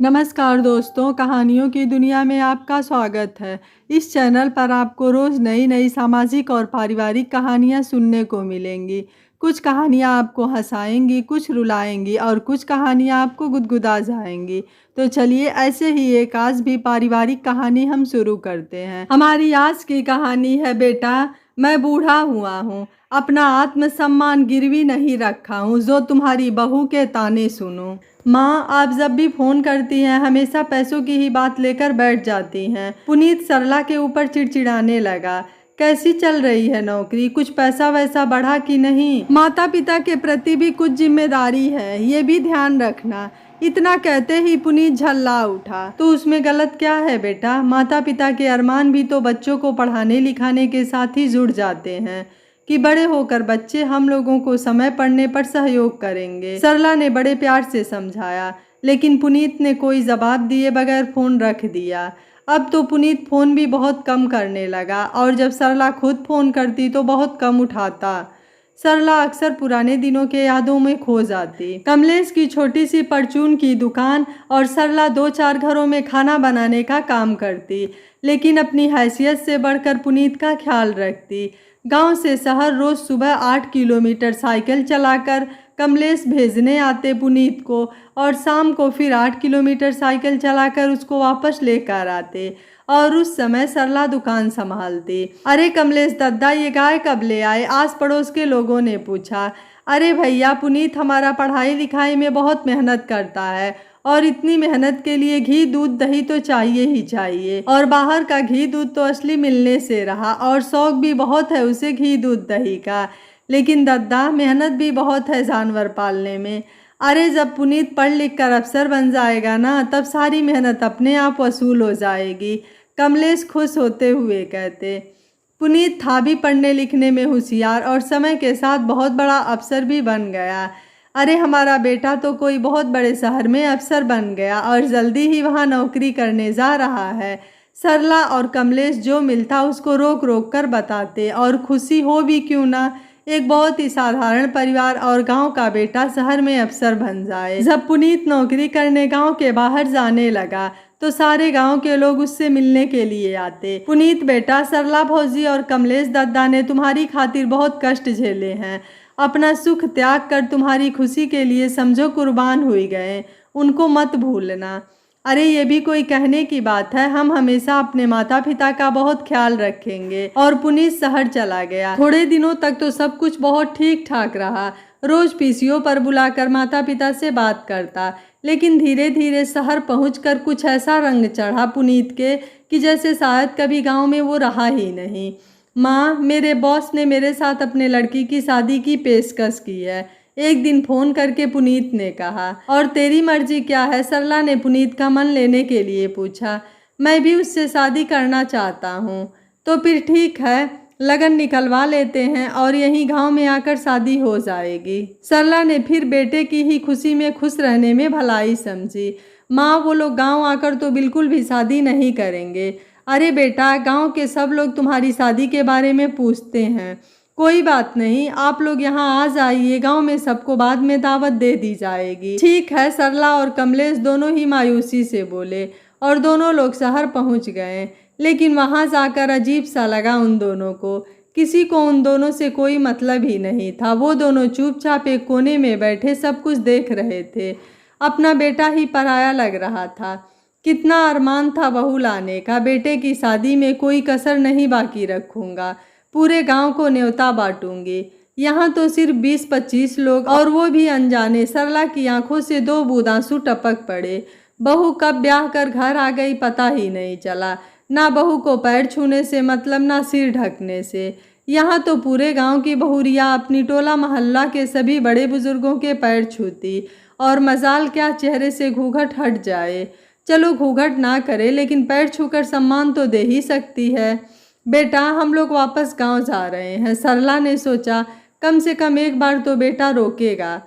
नमस्कार दोस्तों, कहानियों की दुनिया में आपका स्वागत है। इस चैनल पर आपको रोज़ नई नई सामाजिक और पारिवारिक कहानियाँ सुनने को मिलेंगी। कुछ कहानियाँ आपको हँसाएंगी, कुछ रुलाएंगी और कुछ कहानियाँ आपको गुदगुदा जाएंगी। तो चलिए ऐसे ही एक आज भी पारिवारिक कहानी हम शुरू करते हैं। हमारी आज की कहानी है, बेटा मैं बूढ़ा हुआ हूँ, अपना आत्मसम्मान गिरवी नहीं रखा हूँ, जो तुम्हारी बहू के ताने सुनूं। माँ, आप जब भी फोन करती हैं हमेशा पैसों की ही बात लेकर बैठ जाती हैं। पुनीत सरला के ऊपर चिड़चिड़ाने लगा। कैसी चल रही है नौकरी? कुछ पैसा वैसा बढ़ा कि नहीं? माता पिता के प्रति भी कुछ जिम्मेदारी है, ये भी ध्यान रखना। इतना कहते ही पुनीत झल्ला उठा। तो उसमें गलत क्या है बेटा? माता पिता के अरमान भी तो बच्चों को पढ़ाने लिखाने के साथ ही जुड़ जाते हैं कि बड़े होकर बच्चे हम लोगों को समय पड़ने पर सहयोग करेंगे। सरला ने बड़े प्यार से समझाया, लेकिन पुनीत ने कोई जवाब दिए बगैर फोन रख दिया। अब तो पुनीत फोन भी बहुत कम करने लगा और जब सरला खुद फोन करती तो बहुत कम उठाता। सरला अक्सर पुराने दिनों के यादों में खो जाती। कमलेश की छोटी सी परचून की दुकान और सरला 2-4 घरों में खाना बनाने का काम करती, लेकिन अपनी हैसियत से बढ़कर पुनीत का ख्याल रखती। गांव से शहर रोज सुबह 8 किलोमीटर साइकिल चलाकर कमलेश भेजने आते पुनीत को और शाम को फिर 8 किलोमीटर साइकिल चलाकर उसको वापस लेकर आते। और उस समय सरला दुकान संभालती। अरे कमलेश दद्दा, ये गाय कब ले आए? आस पड़ोस के लोगों ने पूछा। अरे भैया, पुनीत हमारा पढ़ाई लिखाई में बहुत मेहनत करता है और इतनी मेहनत के लिए घी दूध दही तो चाहिए ही चाहिए, और बाहर का घी दूध तो असली मिलने से रहा और शौक भी बहुत है उसे घी दूध दही का। लेकिन दद्दा, मेहनत भी बहुत है जानवर पालने में। अरे जब पुनीत पढ़ लिख कर अफसर बन जाएगा ना, तब सारी मेहनत अपने आप वसूल हो जाएगी, कमलेश खुश होते हुए कहते। पुनीत था भी पढ़ने लिखने में होशियार और समय के साथ बहुत बड़ा अफसर भी बन गया। अरे हमारा बेटा तो कोई बहुत बड़े शहर में अफसर बन गया और जल्दी ही वहाँ नौकरी करने जा रहा है। सरला और कमलेश जो मिलता उसको रोक रोक कर बताते, और खुशी हो भी क्यों ना, एक बहुत ही साधारण परिवार और गांव का बेटा शहर में अफसर बन जाए। जब पुनीत नौकरी करने गांव के बाहर जाने लगा तो सारे गांव के लोग उससे मिलने के लिए आते। पुनीत बेटा, सरला भौजी और कमलेश दद्दा ने तुम्हारी खातिर बहुत कष्ट झेले हैं, अपना सुख त्याग कर तुम्हारी खुशी के लिए समझो कुर्बान हुई गए, उनको मत भूलना। अरे ये भी कोई कहने की बात है, हम हमेशा अपने माता पिता का बहुत ख्याल रखेंगे। और पुनीत शहर चला गया। थोड़े दिनों तक तो सब कुछ बहुत ठीक ठाक रहा। रोज पीसीओ पर बुलाकर माता पिता से बात करता, लेकिन धीरे धीरे शहर पहुंचकर कुछ ऐसा रंग चढ़ा पुनीत के कि जैसे शायद कभी गांव में वो रहा ही नहीं। माँ, मेरे बॉस ने मेरे साथ अपने लड़की की शादी की पेशकश की है, एक दिन फोन करके पुनीत ने कहा। और तेरी मर्जी क्या है? सरला ने पुनीत का मन लेने के लिए पूछा। मैं भी उससे शादी करना चाहता हूँ। तो फिर ठीक है, लगन निकलवा लेते हैं और यहीं गांव में आकर शादी हो जाएगी। सरला ने फिर बेटे की ही खुशी में खुश रहने में भलाई समझी। माँ, वो लोग गांव आकर तो बिल्कुल भी शादी नहीं करेंगे। अरे बेटा, गांव के सब लोग तुम्हारी शादी के बारे में पूछते हैं। कोई बात नहीं, आप लोग यहाँ आ जाइए, गांव में सबको बाद में दावत दे दी जाएगी। ठीक है, सरला और कमलेश दोनों ही मायूसी से बोले और दोनों लोग शहर पहुँच गए। लेकिन वहाँ जाकर अजीब सा लगा उन दोनों को। किसी को उन दोनों से कोई मतलब ही नहीं था। वो दोनों चुपचाप एक कोने में बैठे सब कुछ देख रहे थे। अपना बेटा ही पराया लग रहा था। कितना अरमान था बहू लाने का। बेटे की शादी में कोई कसर नहीं बाकी रखूंगा, पूरे गांव को न्योता बांटूंगी। यहाँ तो सिर्फ 20-25 लोग, और वो भी अनजाने। सरला की आंखों से 2 बूंद आंसू टपक पड़े। बहू कब ब्याह कर घर आ गई पता ही नहीं चला। ना बहू को पैर छूने से मतलब, ना सिर ढकने से। यहाँ तो पूरे गांव की बहुरिया अपनी टोला मोहल्ला के सभी बड़े बुजुर्गों के पैर छूती, और मजाल क्या चेहरे से घूंघट हट जाए। चलो घूंघट ना करे, लेकिन पैर छूकर सम्मान तो दे ही सकती है। बेटा, हम लोग वापस गांव जा रहे हैं। सरला ने सोचा, कम से कम एक बार तो बेटा रोकेगा।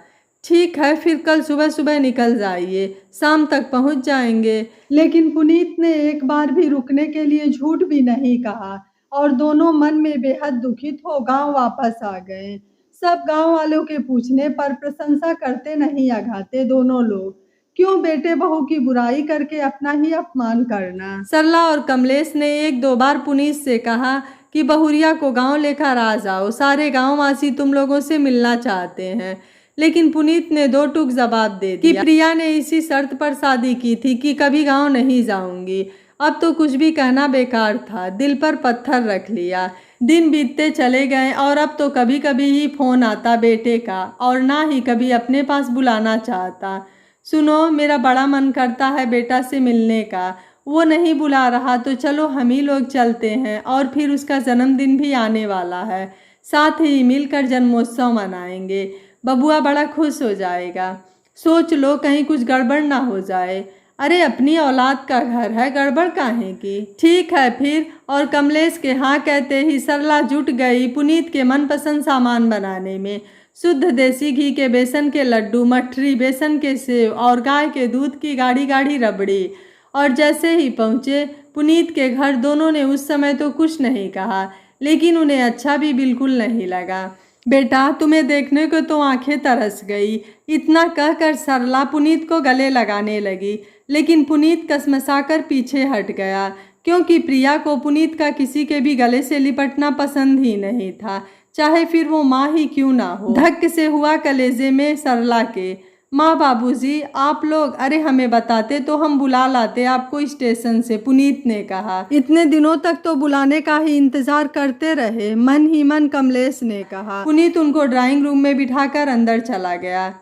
ठीक है, फिर कल सुबह सुबह निकल जाइए, शाम तक पहुंच जाएंगे। लेकिन पुनीत ने एक बार भी रुकने के लिए झूठ भी नहीं कहा और दोनों मन में बेहद दुखित हो गांव वापस आ गए। सब गांव वालों के पूछने पर प्रशंसा करते नहीं अघाते दोनों लोग, क्यों बेटे बहू की बुराई करके अपना ही अपमान करना। सरला और कमलेश ने एक दो बार पुनीत से कहा कि बहुरिया को गांव लेकर आ जाओ, सारे गांववासी तुम लोगों से मिलना चाहते हैं। लेकिन पुनीत ने दो टूक जवाब दे दिया कि प्रिया ने इसी शर्त पर शादी की थी कि कभी गांव नहीं जाऊंगी। अब तो कुछ भी कहना बेकार था, दिल पर पत्थर रख लिया। दिन बीतते चले गए और अब तो कभी कभी ही फोन आता बेटे का, और ना ही कभी अपने पास बुलाना चाहता। सुनो, मेरा बड़ा मन करता है बेटा से मिलने का, वो नहीं बुला रहा तो चलो हम ही लोग चलते हैं, और फिर उसका जन्मदिन भी आने वाला है, साथ ही मिलकर जन्मोत्सव मनाएंगे। बबुआ बड़ा खुश हो जाएगा। सोच लो कहीं कुछ गड़बड़ ना हो जाए। अरे अपनी औलाद का घर है, गड़बड़ काहे की। ठीक है फिर। और कमलेश के हाँ कहते ही सरला जुट गई पुनीत के मनपसंद सामान बनाने में। शुद्ध देसी घी के बेसन के लड्डू, मठरी, बेसन के सेव और गाय के दूध की गाढ़ी गाढ़ी रबड़ी। और जैसे ही पहुँचे पुनीत के घर, दोनों ने उस समय तो कुछ नहीं कहा, लेकिन उन्हें अच्छा भी बिल्कुल नहीं लगा। बेटा तुम्हें देखने को तो आंखें तरस गई, इतना कहकर सरला पुनीत को गले लगाने लगी, लेकिन पुनीत कसमसाकर पीछे हट गया, क्योंकि प्रिया को पुनीत का किसी के भी गले से लिपटना पसंद ही नहीं था, चाहे फिर वो माँ ही क्यों ना हो। धक्क से हुआ कलेजे में सरला के। माँ बाबूजी आप लोग, अरे हमें बताते तो हम बुला लाते आपको स्टेशन से, पुनीत ने कहा। इतने दिनों तक तो बुलाने का ही इंतजार करते रहे, मन ही मन कमलेश ने कहा। पुनीत उनको ड्राइंग रूम में बिठाकर अंदर चला गया।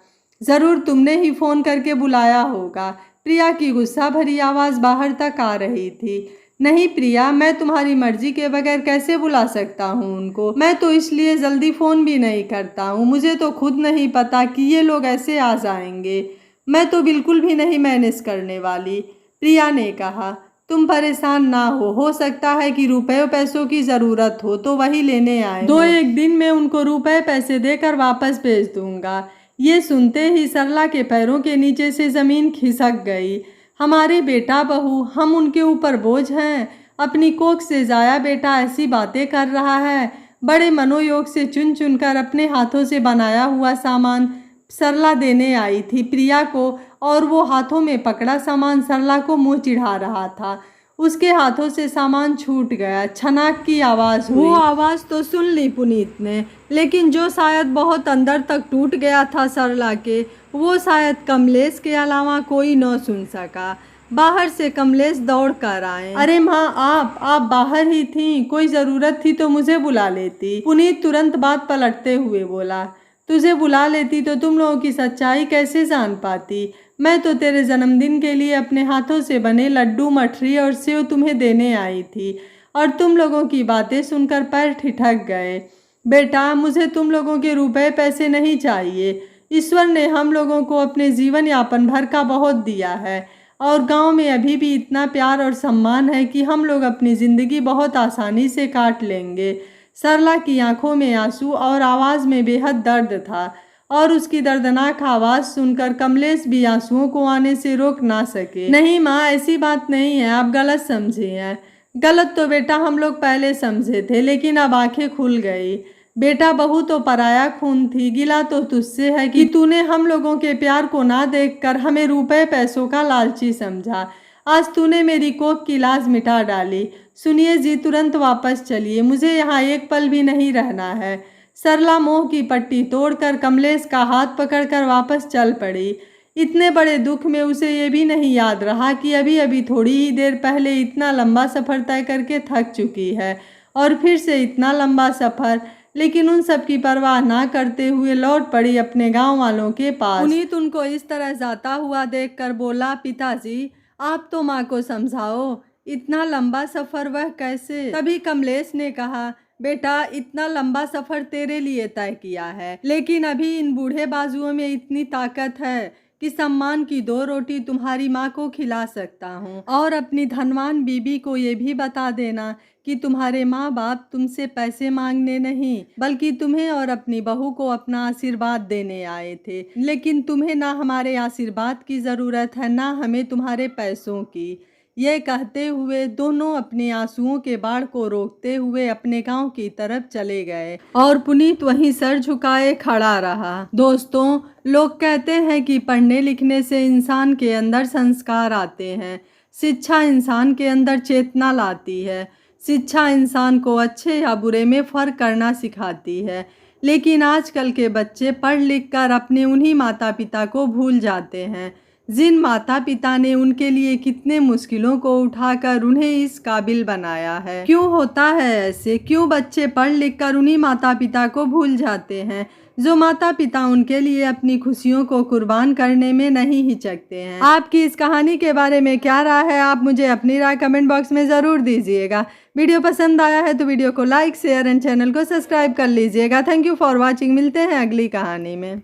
जरूर तुमने ही फोन करके बुलाया होगा, प्रिया की गुस्सा भरी आवाज बाहर तक आ रही थी। नहीं प्रिया, मैं तुम्हारी मर्जी के बगैर कैसे बुला सकता हूँ उनको। मैं तो इसलिए जल्दी फ़ोन भी नहीं करता हूँ, मुझे तो खुद नहीं पता कि ये लोग ऐसे आ जाएंगे। मैं तो बिल्कुल भी नहीं मैनेज करने वाली, प्रिया ने कहा। तुम परेशान ना हो सकता है कि रुपए पैसों की ज़रूरत हो तो वही लेने आए। दो एक दिन में उनको रुपए पैसे देकर वापस भेज दूंगा। ये सुनते ही सरला के पैरों के नीचे से ज़मीन खिसक गई। हमारे बेटा बहू, हम उनके ऊपर बोझ हैं। अपनी कोख से जाया बेटा ऐसी बातें कर रहा है। बड़े मनोयोग से चुन चुनकर अपने हाथों से बनाया हुआ सामान सरला देने आई थी प्रिया को, और वो हाथों में पकड़ा सामान सरला को मुंह चिढ़ा रहा था। उसके हाथों से सामान छूट गया, छनाक की आवाज़ हुई। वो आवाज़ तो सुन ली पुनीत ने, लेकिन जो शायद बहुत अंदर तक टूट गया था सरला के, वो शायद कमलेश के अलावा कोई न सुन सका। बाहर से कमलेश दौड़ कर आए। अरे माँ, आप बाहर ही थीं, कोई ज़रूरत थी तो मुझे बुला लेती। पुनीत तुरंत बात पलटते हुए बोला। तुझे बुला लेती तो तुम लोगों की सच्चाई कैसे जान पाती। मैं तो तेरे जन्मदिन के लिए अपने हाथों से बने लड्डू, मठरी और सेव तुम्हें देने आई थी, और तुम लोगों की बातें सुनकर पैर ठिठक गए। बेटा मुझे तुम लोगों के रुपए पैसे नहीं चाहिए। ईश्वर ने हम लोगों को अपने जीवन यापन भर का बहुत दिया है, और गांव में अभी भी इतना प्यार और सम्मान है कि हम लोग अपनी ज़िंदगी बहुत आसानी से काट लेंगे। सरला की आंखों में आंसू और आवाज़ में बेहद दर्द था, और उसकी दर्दनाक आवाज़ सुनकर कमलेश भी आंसुओं को आने से रोक ना सके। नहीं माँ, ऐसी बात नहीं है, आप गलत समझे हैं। गलत तो बेटा हम लोग पहले समझे थे, लेकिन अब आंखें खुल गई। बेटा बहू तो पराया खून थी, गिला तो तुझसे है कि तूने हम लोगों के प्यार को ना देखकर हमें रुपए पैसों का लालची समझा। आज तूने मेरी कोख की लाज मिटा डाली। सुनिए जी, तुरंत वापस चलिए, मुझे यहाँ एक पल भी नहीं रहना है। सरला मोह की पट्टी तोड़कर कमलेश का हाथ पकड़कर वापस चल पड़ी। इतने बड़े दुख में उसे ये भी नहीं याद रहा कि अभी अभी थोड़ी ही देर पहले इतना लंबा सफ़र तय करके थक चुकी है, और फिर से इतना लंबा सफ़र। लेकिन उन सब की परवाह ना करते हुए लौट पड़ी अपने गांव वालों के पास। पुनीत उनको इस तरह जाता हुआ देखकर बोला, पिताजी आप तो माँ को समझाओ, इतना लंबा सफ़र वह कैसे। तभी कमलेश ने कहा, बेटा इतना लंबा सफ़र तेरे लिए तय किया है, लेकिन अभी इन बूढ़े बाजुओं में इतनी ताकत है कि सम्मान की 2 रोटी तुम्हारी माँ को खिला सकता हूँ, और अपनी धनवान बीबी को ये भी बता देना कि तुम्हारे माँ बाप तुमसे पैसे मांगने नहीं, बल्कि तुम्हें और अपनी बहू को अपना आशीर्वाद देने आए थे। लेकिन तुम्हें ना हमारे आशीर्वाद की ज़रूरत है, ना हमें तुम्हारे पैसों की। ये कहते हुए दोनों अपने आंसुओं के बाढ़ को रोकते हुए अपने गांव की तरफ चले गए और पुनीत वहीं सर झुकाए खड़ा रहा। दोस्तों, लोग कहते हैं कि पढ़ने लिखने से इंसान के अंदर संस्कार आते हैं। शिक्षा इंसान के अंदर चेतना लाती है। शिक्षा इंसान को अच्छे या बुरे में फर्क करना सिखाती है। लेकिन आजकल के बच्चे पढ़ लिख कर अपने उन्हीं माता पिता को भूल जाते हैं जिन माता पिता ने उनके लिए कितने मुश्किलों को उठाकर उन्हें इस काबिल बनाया है। क्यों होता है ऐसे? क्यों बच्चे पढ़ लिख कर उन्हीं माता पिता को भूल जाते हैं जो माता पिता उनके लिए अपनी खुशियों को कुर्बान करने में नहीं हिचकते हैं? आपकी इस कहानी के बारे में क्या राय है? आप मुझे अपनी राय कमेंट बॉक्स में ज़रूर दीजिएगा। वीडियो पसंद आया है तो वीडियो को लाइक शेयर एंड चैनल को सब्सक्राइब कर लीजिएगा। Thank you for watching. मिलते हैं अगली कहानी में।